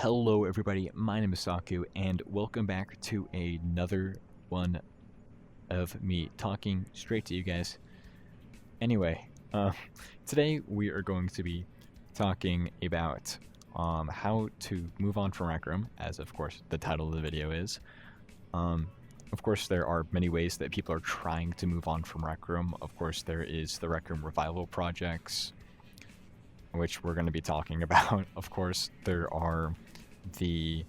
Hello everybody, my name is Saku, and welcome back to another one of me talking straight to you guys. Anyway, today we are going to be talking about how to move on from Rec Room, as of course the title of the video is. Of course there are many ways that people are trying to move on from Rec Room. Of course there is the Rec Room revival projects, which we're going to be talking about. Of course, there are the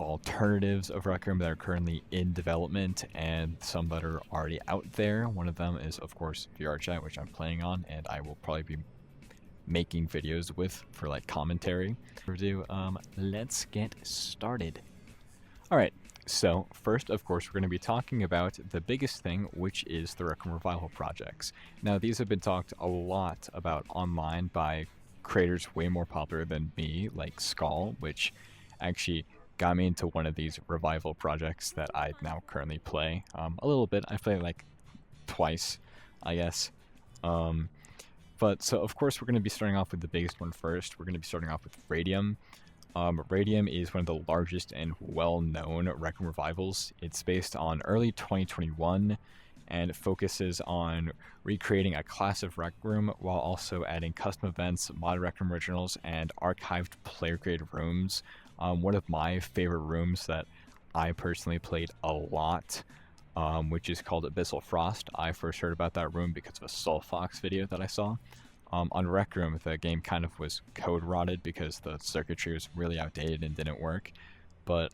alternatives of Rec Room that are currently in development and some that are already out there. One of them is, of course, VRChat, which I'm playing on, and I will probably be making videos with for like commentary. Let's get started. Alright, so first, of course, we're going to be talking about the biggest thing, which is the Rec Room revival projects. Now, these have been talked a lot about online by creators way more popular than me, like Skull, which actually got me into one of these revival projects that I now currently play. A little bit. I've played like twice, I guess. But so of course we're going to be starting off with the biggest one first. We're going to be starting off with Radium. Radium is one of the largest and well-known Rec Room revivals. It's based on early 2021 and it focuses on recreating a class of Rec Room while also adding custom events, mod Rec Room originals, and archived player-created rooms. One of my favorite rooms that I personally played a lot, which is called Abyssal Frost. I first heard about that room because of a Soulfox video that I saw. On Rec Room, the game kind of was code rotted because the circuitry was really outdated and didn't work. But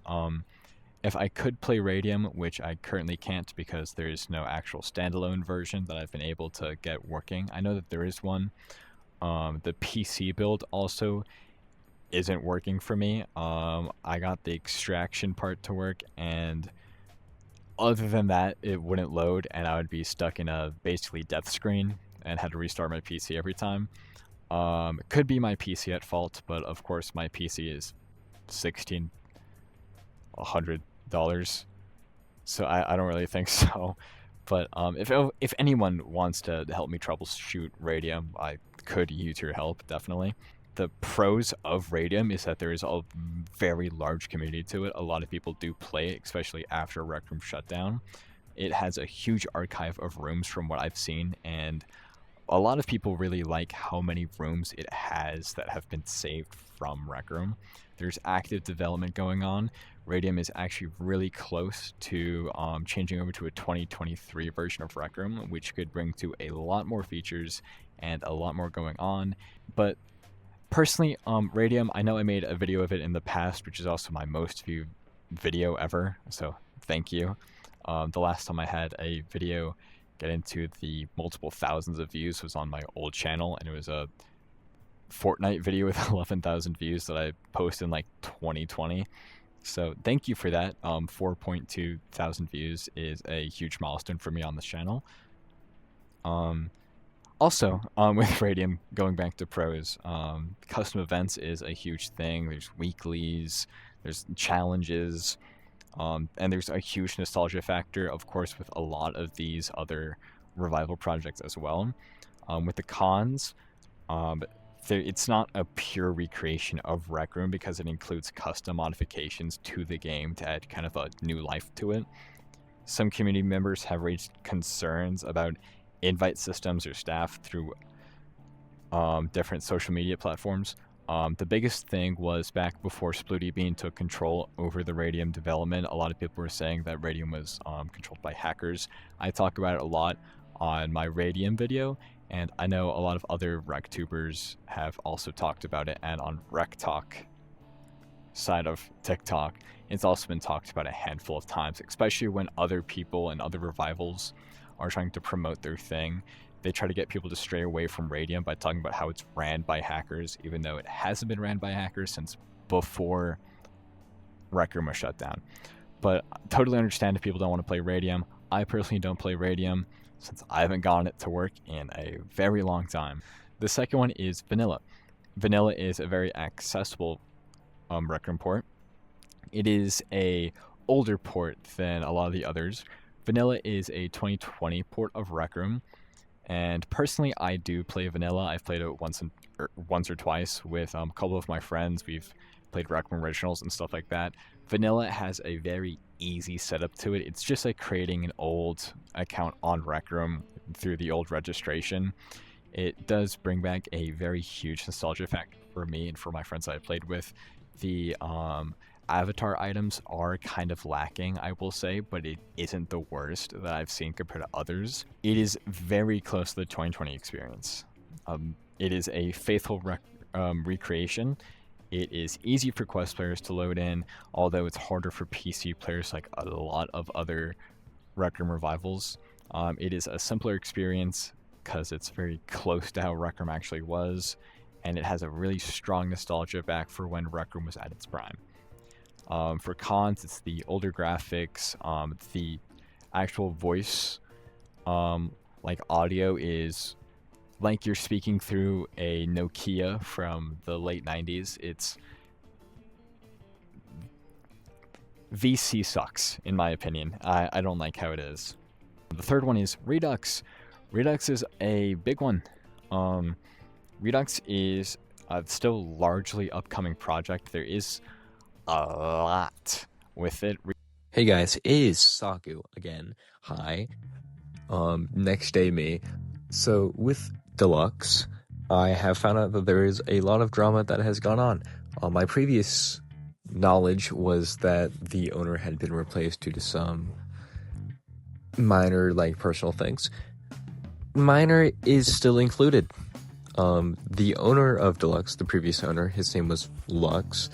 if I could play Radium, which I currently can't because there is no actual standalone version that I've been able to get working. I know that there is one. The PC build also isn't working for me. I got the extraction part to work, and other than that, it wouldn't load, and I would be stuck in a basically death screen and had to restart my PC every time. It could be my PC at fault, but of course my PC is $1,600, so I don't really think so. But if anyone wants to help me troubleshoot Radium, I could use your help, definitely. The pros of Radium is that there is a very large community to it. A lot of people do play it, especially after Rec Room shut down. It has a huge archive of rooms from what I've seen, and a lot of people really like how many rooms it has that have been saved from Rec Room. There's active development going on. Radium is actually really close to changing over to a 2023 version of Rec Room, which could bring to a lot more features and a lot more going on. But personally, Radium, I know I made a video of it in the past, which is also my most viewed video ever, so thank you. The last time I had a video get into the multiple thousands of views was on my old channel, and it was a Fortnite video with 11,000 views that I posted in like 2020. So thank you for that. 4.2 thousand views is a huge milestone for me on this channel. Also, with Radium, going back to pros, custom events is a huge thing. There's weeklies, there's challenges, and there's a huge nostalgia factor, of course, with a lot of these other revival projects as well. With the cons, it's not a pure recreation of Rec Room because it includes custom modifications to the game to add kind of a new life to it. Some community members have raised concerns about invite systems or staff through different social media platforms. The biggest thing was back before Splooty Bean took control over the Radium development, a lot of people were saying that Radium was controlled by hackers. I talk about it a lot on my Radium video, and I know a lot of other RecTubers have also talked about it, and on RecTalk side of TikTok, it's also been talked about a handful of times, especially when other people and other revivals are trying to promote their thing. They try to get people to stray away from Radium by talking about how it's ran by hackers, even though it hasn't been ran by hackers since before Rec Room was shut down. But I totally understand if people don't want to play Radium. I personally don't play Radium since I haven't gotten it to work in a very long time. The second one is Vanilla. Vanilla is a very accessible Rec Room port. It is a older port than a lot of the others. Vanilla is a 2020 port of Rec Room, and personally I do play Vanilla. I've played it once or twice with a couple of my friends. We've played Rec Room Originals and stuff like that, Vanilla has a very easy setup to it. It's just like creating an old account on Rec Room through the old registration. It does bring back a very huge nostalgia factor for me and for my friends that I played with. The avatar items are kind of lacking, I will say, but it isn't the worst that I've seen compared to others. It is very close to the 2020 experience. It is a faithful recreation. It is easy for Quest players to load in, although it's harder for PC players like a lot of other Rec Room revivals. It is a simpler experience because it's very close to how Rec Room actually was, and it has a really strong nostalgia back for when Rec Room was at its prime. For cons, it's the older graphics, the actual voice, like audio is like you're speaking through a Nokia from the late 90s. It's VC sucks, in my opinion. I don't like how it is. The third one is Redux. Redux is a big one. Redux is still largely upcoming project. There is a lot with it. Hey guys, it is Saku again. Hi. Next day me. So with Deluxe, I have found out that there is a lot of drama that has gone on. My previous knowledge was that the owner had been replaced due to some minor, personal things. Minor is still included. The owner of Deluxe, the previous owner, his name was Lux.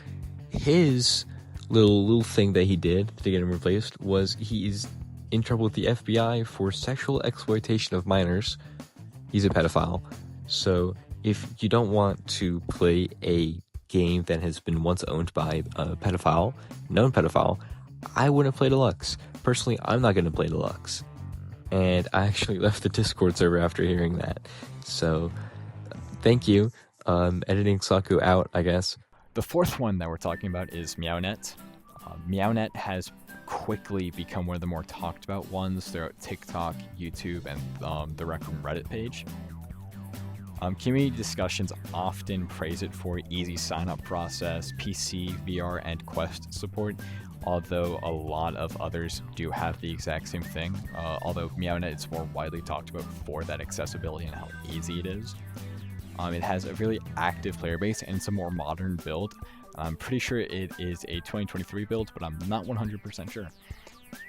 His little thing that he did to get him replaced was he is in trouble with the FBI for sexual exploitation of minors. He's a pedophile. So if you don't want to play a game that has been once owned by a pedophile, known pedophile, I wouldn't play Deluxe. Personally, I'm not going to play Deluxe. And I actually left the Discord server after hearing that. So, thank you. Editing Saku out, I guess. The fourth one that we're talking about is MeowNet. MeowNet has quickly become one of the more talked about ones throughout TikTok, YouTube, and the Rec Room Reddit page. Community discussions often praise it for easy sign-up process, PC, VR, and Quest support, although a lot of others do have the exact same thing, although MeowNet is more widely talked about for that accessibility and how easy it is. It has a really active player base, and it's a more modern build. I'm pretty sure it is a 2023 build, but I'm not 100% sure.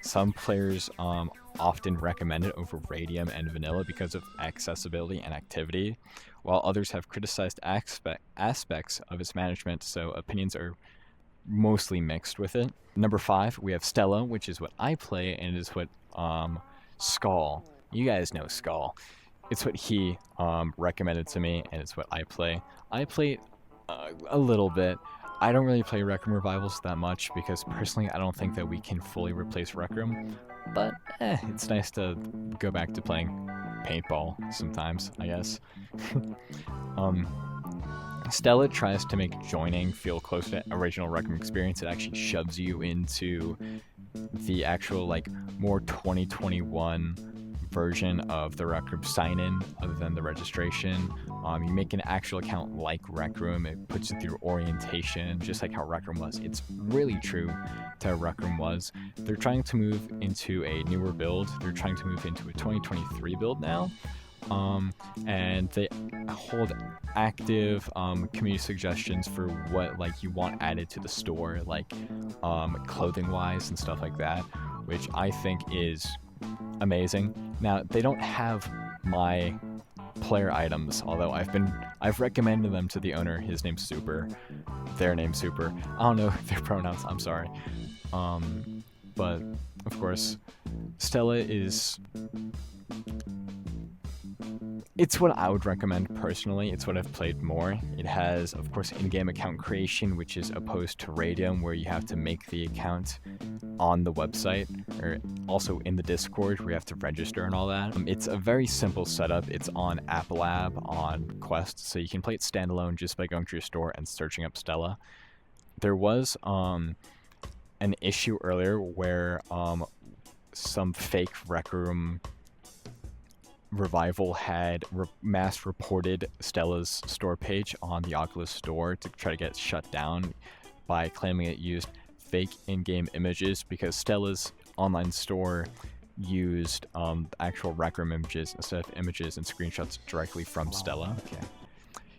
Some players often recommend it over Radium and Vanilla because of accessibility and activity, while others have criticized aspects of its management, so opinions are mostly mixed with it. Number 5, we have Stella, which is what I play, and it is what Skull, you guys know Skull. It's what he recommended to me, and it's what I play. I play a little bit. I don't really play Rec Room Revivals that much because personally I don't think that we can fully replace Rec Room, but it's nice to go back to playing paintball sometimes, I guess. Stella tries to make joining feel close to original Rec Room experience. It actually shoves you into the actual more 2021 version of the Rec Room sign-in other than the registration. You make an actual account like Rec Room. It puts you through orientation, just like how Rec Room was. It's really true to how Rec Room was. They're trying to move into a newer build. They're trying to move into a 2023 build now. And they hold active community suggestions for what you want added to the store, clothing wise and stuff like that, which I think is amazing. Now they don't have my player items, although I've recommended them to the owner. His name's Super. Their name's Super. I don't know their pronouns, I'm sorry. But of course Stella is, it's what I would recommend personally. It's what I've played more. It has, of course, in-game account creation, which is opposed to Radium, where you have to make the account on the website, or also in the Discord, where you have to register and all that. It's a very simple setup. It's on App Lab, on Quest, so you can play it standalone just by going to your store and searching up Stella. There was an issue earlier where some fake Rec Room Revival had mass reported Stella's store page on the Oculus store to try to get it shut down. by claiming it used fake in-game images because Stella's online store used actual Rec Room images instead of images and screenshots directly from Stella. Okay.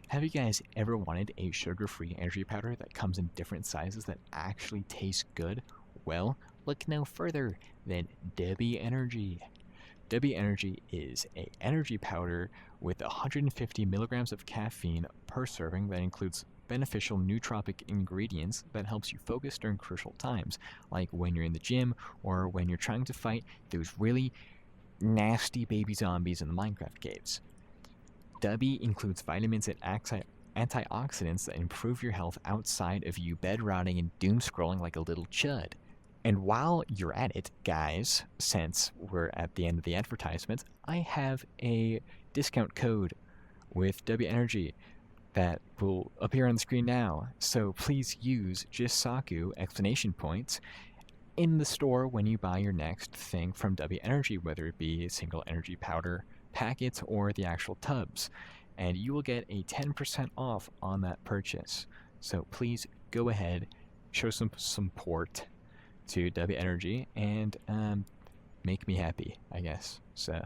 Have you guys ever wanted a sugar-free energy powder that comes in different sizes that actually tastes good? Well, look no further than W Energy. W Energy is an energy powder with 150 milligrams of caffeine per serving that includes beneficial nootropic ingredients that helps you focus during crucial times, like when you're in the gym or when you're trying to fight those really nasty baby zombies in the Minecraft caves. W includes vitamins and antioxidants that improve your health outside of you bed rotting and doom scrolling like a little chud. And while you're at it, guys, since we're at the end of the advertisement, I have a discount code with W Energy that will appear on the screen now. So please use Jisaku exclamation points in the store when you buy your next thing from W Energy, whether it be a single energy powder packets or the actual tubs, and you will get a 10% off on that purchase. So please go ahead, show some support to W Energy, and make me happy, I guess. So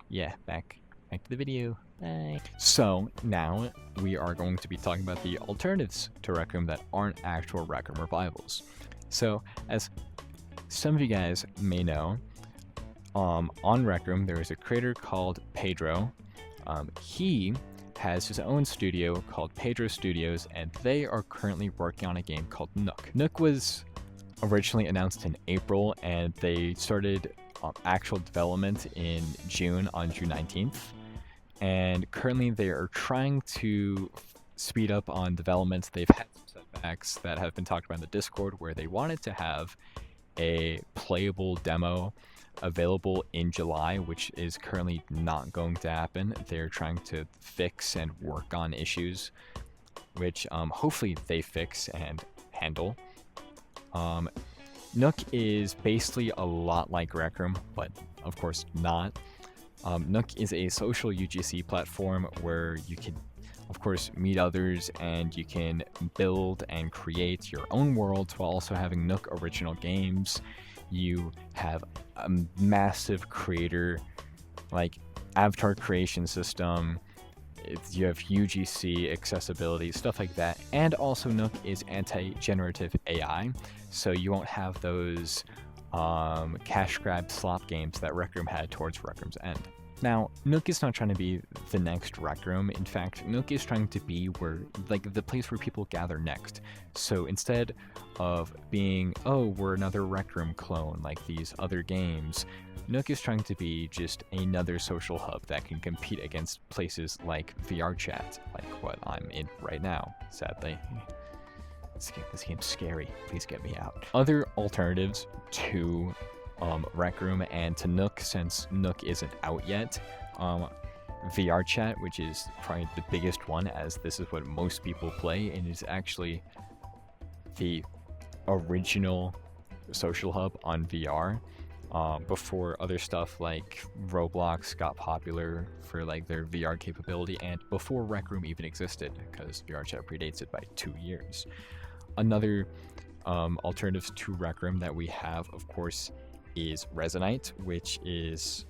yeah, back to the video. Bye. So now we are going to be talking about the alternatives to Rec Room that aren't actual Rec Room revivals. So as some of you guys may know, on Rec Room there is a creator called Pedro. He has his own studio called Pedro Studios, and they are currently working on a game called Nook. Nook was originally announced in April, and they started actual development in June, on June 19th. And currently they are trying to speed up on development. They've had some setbacks that have been talked about in the Discord, where they wanted to have a playable demo available in July, which is currently not going to happen. They're trying to fix and work on issues, which hopefully they fix and handle. Nook is basically a lot like Rec Room, but of course not. Nook is a social UGC platform where you can, of course, meet others, and you can build and create your own worlds while also having Nook original games. You have a massive creator, like, avatar creation system. You have UGC accessibility, stuff like that. And also Nook is anti-generative AI, so you won't have those cash grab slop games that Rec Room had towards Rec Room's end. Now, Nook is not trying to be the next Rec Room. In fact, Nook is trying to be where, like, the place where people gather next. So instead of being, oh, we're another Rec Room clone like these other games, Nook is trying to be just another social hub that can compete against places like VRChat, like what I'm in right now, sadly. This game's scary. Please get me out. Other alternatives to Rec Room and to Nook, since Nook isn't out yet, VRChat, which is probably the biggest one, as this is what most people play and is actually the original social hub on VR. Before other stuff like Roblox got popular for like their VR capability, and before Rec Room even existed, because VRChat predates it by 2 years. Another alternative to Rec Room that we have, of course, is Resonite, which is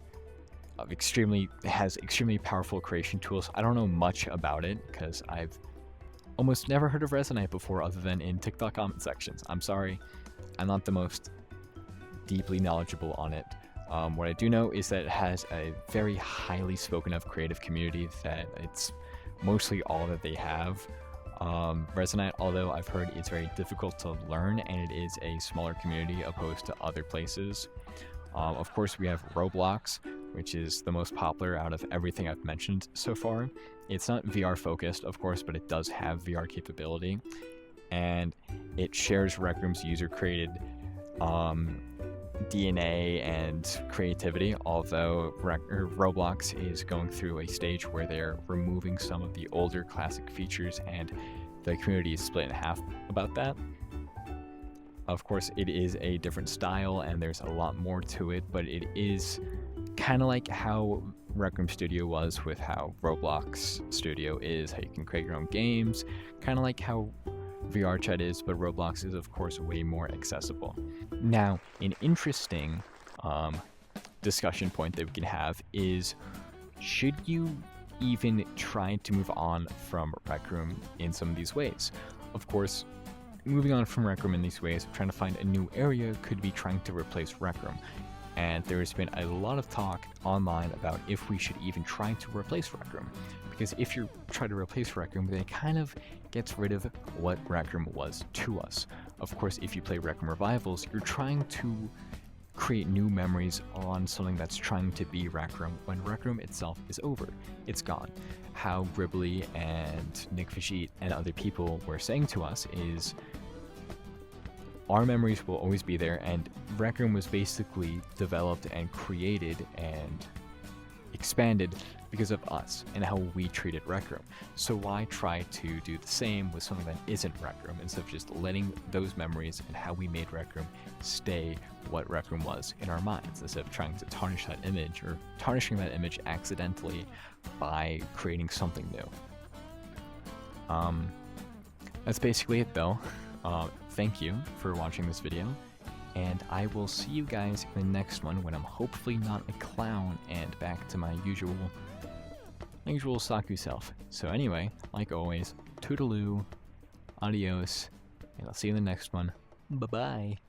has extremely powerful creation tools. I don't know much about it because I've almost never heard of Resonite before, other than in TikTok comment sections. I'm sorry, I'm not the most deeply knowledgeable on it. What I do know is that it has a very highly spoken of creative community, that it's mostly all that they have. Resonite, although I've heard it's very difficult to learn, and it is a smaller community opposed to other places. Of course, we have Roblox, which is the most popular out of everything I've mentioned so far. It's not VR focused, of course, but it does have VR capability, and it shares Rec Room's user-created DNA and creativity, although Roblox is going through a stage where they're removing some of the older classic features, and the community is split in half about that. Of course, it is a different style and there's a lot more to it, but it is kind of like how Rec Room Studio was with how Roblox Studio is, how you can create your own games, kind of like how VRChat is, but Roblox is of course way more accessible. Now, an interesting discussion point that we can have is, should you even try to move on from Rec Room in some of these ways? Of course, moving on from Rec Room in these ways, trying to find a new area could be trying to replace Rec Room. And there has been a lot of talk online about if we should even try to replace Rec Room. Because if you try to replace Rec Room, then it kind of gets rid of what Rec Room was to us. Of course, if you play Rec Room Revivals, you're trying to create new memories on something that's trying to be Rec Room when Rec Room itself is over. It's gone. How Gribbly and Nick Vajit and other people were saying to us is, our memories will always be there, and Rec Room was basically developed and created and expanded because of us and how we treated Rec Room. So why try to do the same with something that isn't Rec Room, instead of just letting those memories and how we made Rec Room stay what Rec Room was in our minds, instead of trying to tarnish that image, or tarnishing that image accidentally by creating something new. That's basically it though. Thank you for watching this video, and I will see you guys in the next one when I'm hopefully not a clown and back to my usual Saku self. So anyway, like always, toodaloo, adios, and I'll see you in the next one. Bye-bye.